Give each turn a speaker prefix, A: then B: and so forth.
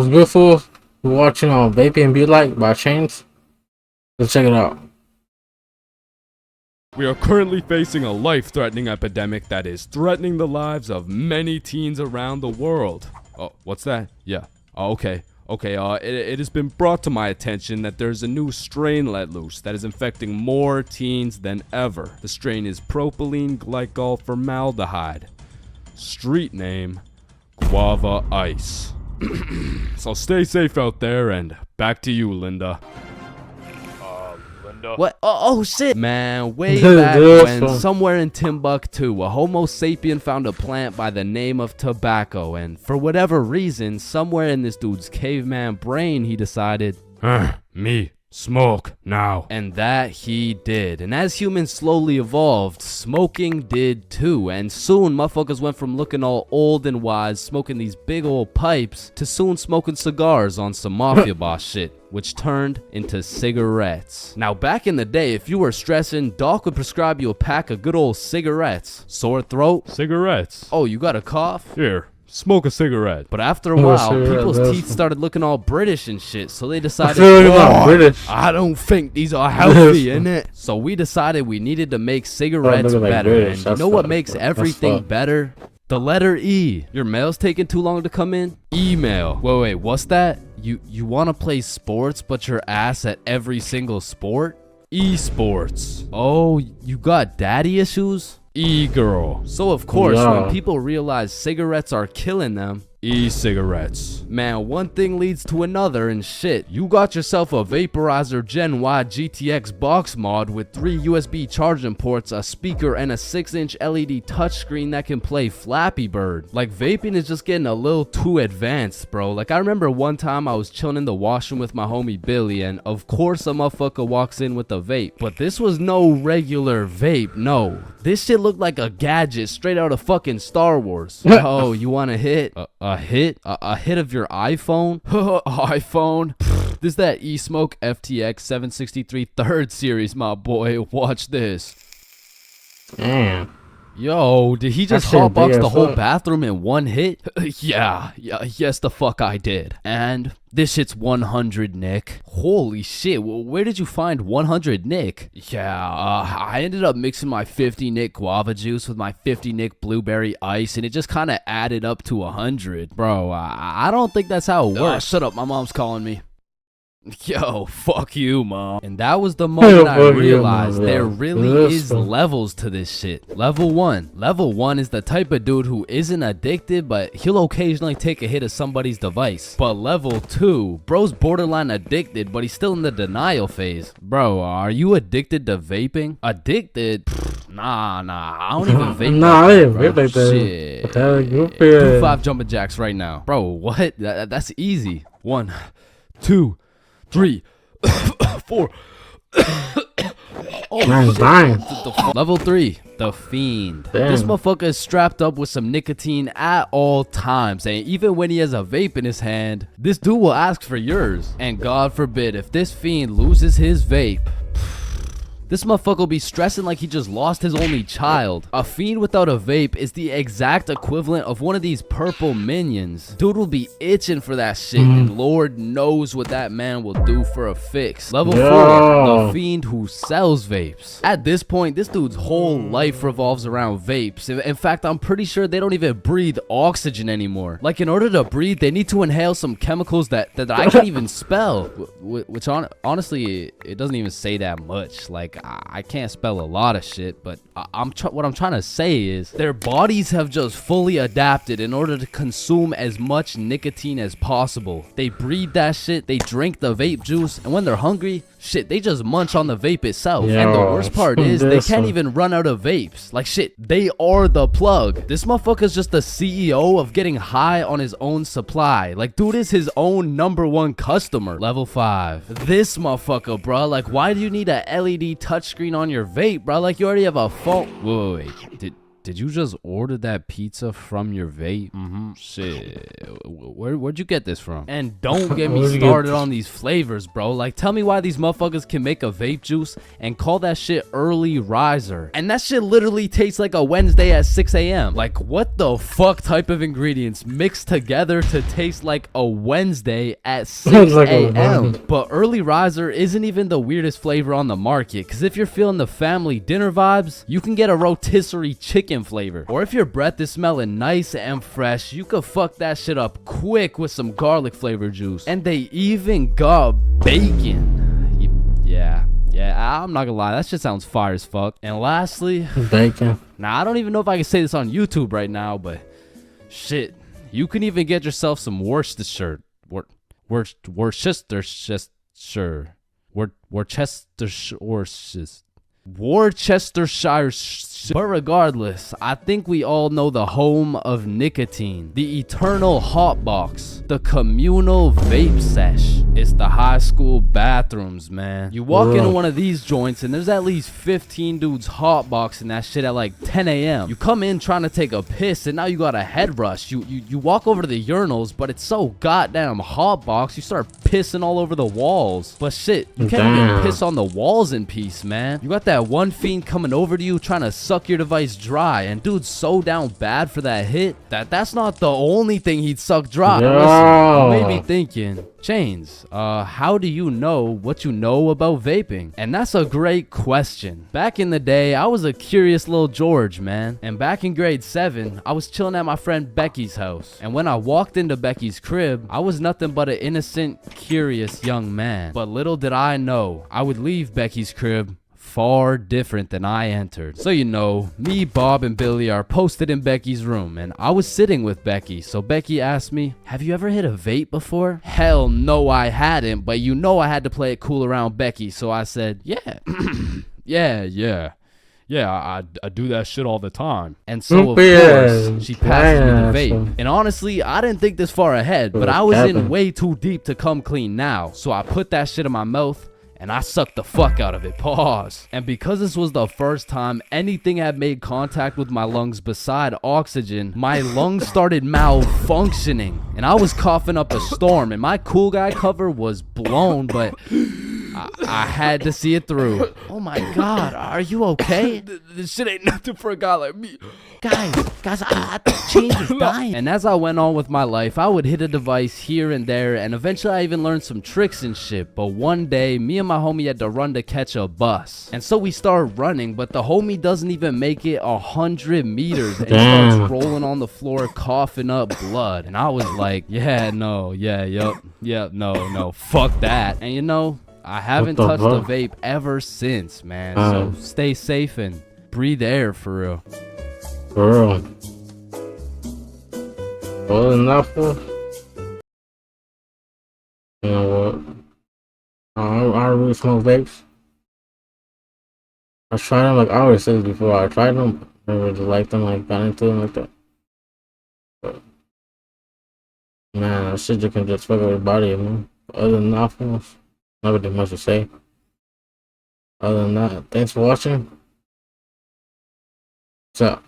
A: What's good, fool? We're watching Vaping Be Like by Chains. Let's check it out.
B: We are currently facing a life-threatening epidemic that is threatening the lives of many teens around the world. Oh, what's that? Yeah. Oh, okay. It has been brought to my attention that there's a new strain let loose that is infecting more teens than ever. The strain is propylene glycol formaldehyde. Street name, Guava Ice. So stay safe out there, and back to you, Linda. Linda?
C: What? Oh shit! Man, way back when, somewhere in Timbuktu, a Homo sapien found a plant by the name of tobacco, and for whatever reason, somewhere in this dude's caveman brain, he decided,
B: Me. Smoke now.
C: And that he did. And as humans slowly evolved, smoking did too. And soon motherfuckers went from looking all old and wise, smoking these big old pipes, to soon smoking cigars on some mafia boss shit, which turned into cigarettes. Now back in the day, if you were stressing, Doc would prescribe you a pack of good old cigarettes. Sore throat?
B: Cigarettes.
C: Oh, you got a cough?
B: Here. Smoke a cigarette.
C: But after a while, people's teeth started looking all British and shit, so they decided, I don't think these are healthy, innit? So we decided we needed to make cigarettes better, and you know what makes everything better? The letter E. Your mail's taking too long to come in? Email. Wait, what's that? You want to play sports, but your ass at every single sport? Esports. Oh, you got daddy issues? E-girl. So of course, when people realize cigarettes are killing them, e-cigarettes. Man, one thing leads to another, and shit, you got yourself a Vaporizer Gen Y GTX box mod with 3 USB charging ports, a speaker, and a 6-inch LED touchscreen that can play Flappy Bird. Like, vaping is just getting a little too advanced, bro. Like, I remember one time I was chilling in the washroom with my homie Billy, and of course a motherfucker walks in with a vape. But this was no regular vape, no. This shit looked like a gadget straight out of fucking Star Wars. Oh, you want a hit? A hit? A hit of your iPhone? iPhone? This is that eSmoke FTX 763 3rd series, my boy. Watch this.
A: Damn.
C: Yo, did he just hotbox the whole bathroom in one hit? Yes the fuck I did. And this shit's 100 Nick. Holy shit, where did you find 100 Nick? I ended up mixing my 50 Nick guava juice with my 50 Nick blueberry ice, and it just kind of added up to 100. Bro, I don't think that's how it works. Shut up, my mom's calling me. Yo, fuck you, mom. And that was the moment I realized there really is levels to this shit. Level 1. Level 1 is the type of dude who isn't addicted, but he'll occasionally take a hit of somebody's device. But level 2, bro's borderline addicted, but he's still in the denial phase. Bro, are you addicted to vaping? Addicted? Nah, I don't even vape.
A: Nah, I didn't vape like that.
C: Shit. Do 5 jumping jacks right now. Bro, what? That's easy. 1, 2, 3, 4. Oh,
A: man's dying.
C: Level 3, the Fiend.
A: Damn.
C: This motherfucker is strapped up with some nicotine at all times, and even when he has a vape in his hand, this dude will ask for yours. And God forbid, if this Fiend loses his vape, this motherfucker will be stressing like he just lost his only child. A Fiend without a vape is the exact equivalent of one of these purple minions. Dude will be itching for that shit, and Lord knows what that man will do for a fix. Level 4, the Fiend who sells vapes. At this point, this dude's whole life revolves around vapes. In fact, I'm pretty sure they don't even breathe oxygen anymore. Like, in order to breathe, they need to inhale some chemicals that I can't even spell. Which honestly, it doesn't even say that much. Like, I can't spell a lot of shit, but what I'm trying to say is their bodies have just fully adapted in order to consume as much nicotine as possible. They breathe that shit, they drink the vape juice, and when they're hungry, shit, they just munch on the vape itself. And the worst part is they can't even run out of vapes. Like, shit, they are the plug. This motherfucker's just the CEO of getting high on his own supply. Like, dude is his own #1 customer. Level 5. This motherfucker, bro. Like, why do you need a LED touchscreen on your vape, bro? Like, you already have a phone. Wait. Did you just order that pizza from your vape? Shit. Where'd you get this from? And don't get me started on these flavors, bro. Like, tell me why these motherfuckers can make a vape juice and call that shit early riser. And that shit literally tastes like a Wednesday at 6 a.m. Like, what the fuck type of ingredients mixed together to taste like a Wednesday at 6 a.m.? But early riser isn't even the weirdest flavor on the market, because if you're feeling the family dinner vibes, you can get a rotisserie chicken flavor. Or if your breath is smelling nice and fresh, you could fuck that shit up quick with some garlic flavor juice. And they even got bacon. Yeah, I'm not gonna lie, that shit sounds fire as fuck. And lastly,
A: bacon.
C: Now, I don't even know if I can say this on YouTube right now, but shit, you can even get yourself some Worcestershire. Worcestershire. But regardless, I think we all know the home of nicotine, the eternal hot box, the communal vape sesh. It's the high school bathrooms, man. You walk into one of these joints and there's at least 15 dudes hotboxing that shit at like 10 a.m. You come in trying to take a piss and now you got a head rush. You walk over to the urinals, but it's so goddamn hotbox, you start pissing all over the walls. But shit, you can't even piss on the walls in peace, man. You got that one fiend coming over to you trying to suck your device dry, and dude's so down bad for that hit that's not the only thing he'd suck dry. Listen, you made me thinking, Chains, how do you know what you know about vaping? And that's a great question. Back in the day, I was a curious little George, man. And back in grade 7, I was chilling at my friend Becky's house. And when I walked into Becky's crib, I was nothing but an innocent, curious young man. But little did I know, I would leave Becky's crib far different than I entered. So you know, me, Bob, and Billy are posted in Becky's room, and I was sitting with Becky. So Becky asked me, have you ever hit a vape before? Hell no, I hadn't, but you know I had to play it cool around Becky, so I said, yeah. Yeah, I do that shit all the time. And so, of course, she passes me the vape. And honestly, I didn't think this far ahead, but I was in way too deep to come clean now. So I put that shit in my mouth, and I sucked the fuck out of it. Pause. And because this was the first time anything had made contact with my lungs beside oxygen, my lungs started malfunctioning. And I was coughing up a storm, and my cool guy cover was blown, but I had to see it through. Oh my god, are you okay? This shit ain't nothing for a guy like me. Guys, I Chains is dying. And as I went on with my life, I would hit a device here and there, and eventually I even learned some tricks and shit. But one day, me and my homie had to run to catch a bus. And so we started running, but the homie doesn't even make it 100 meters. And he starts rolling on the floor, coughing up blood. And I was like, no, fuck that. And you know, I haven't touched a vape ever since, man. So stay safe and breathe air for real.
A: For real. Well enough. You know what? I really smoke vapes. I tried them, like I always said before. I tried them. I really liked them. Like got into them like that. But man, that shit just can just fuck up your body, you know. Other than that, not really much to say. Other than that, thanks for watching. What's up?